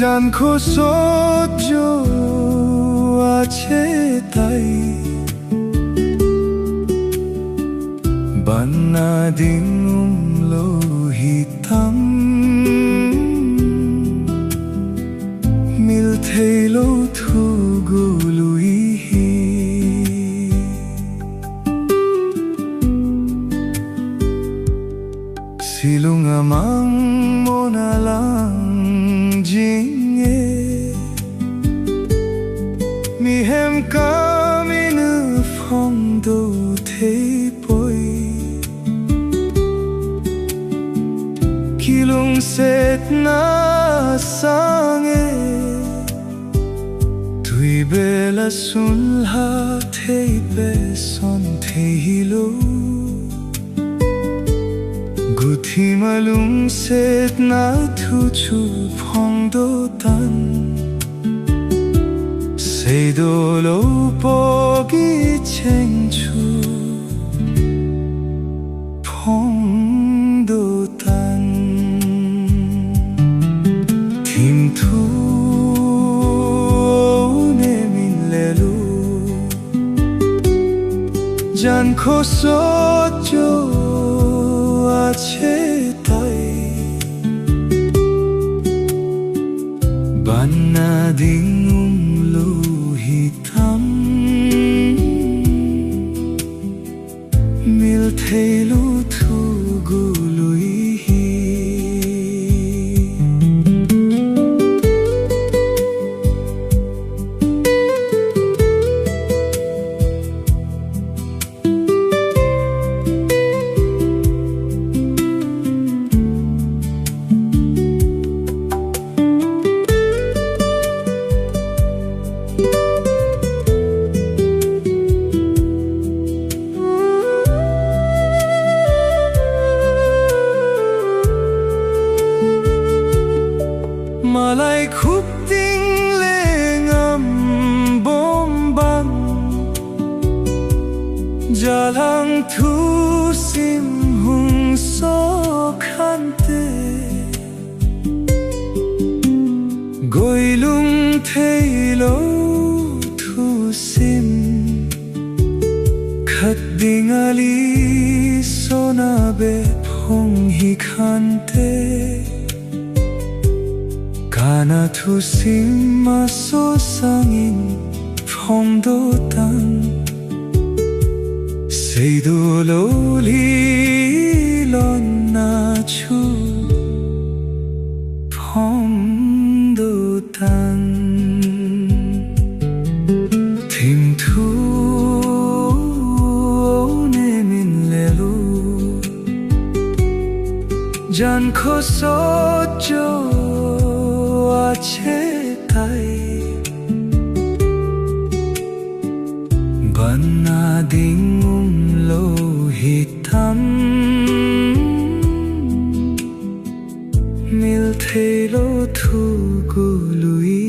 জানখো সহ্য আছে তাই বান্না দিন লোহিতাম mil thelo thu gului silung amang monalang jinge mi hem kamin phong do thei poi kilung set na sange bela sunha thei pe son theilo guthi malum set na thu chu phong do tan sei do lo po gi cheng chu phong do tan tim thu জানখো সহ্য আছে তাই বান্না দিন লোহিতাম মিল থেলো থু গুলুই malai khúc tiếng lên âm bom băng jalang thu sim hung so khante goi lung thei lo thu sim khat ding ali sona be phong hi khante kana thu sim ma so sangin phong do tan sei do lo li lon na chu phong do tan tim thu ne min le lu জানখো সহ্য আছে তাই বান্না দিন লোহিতাম মিল থেলো থু গুলুই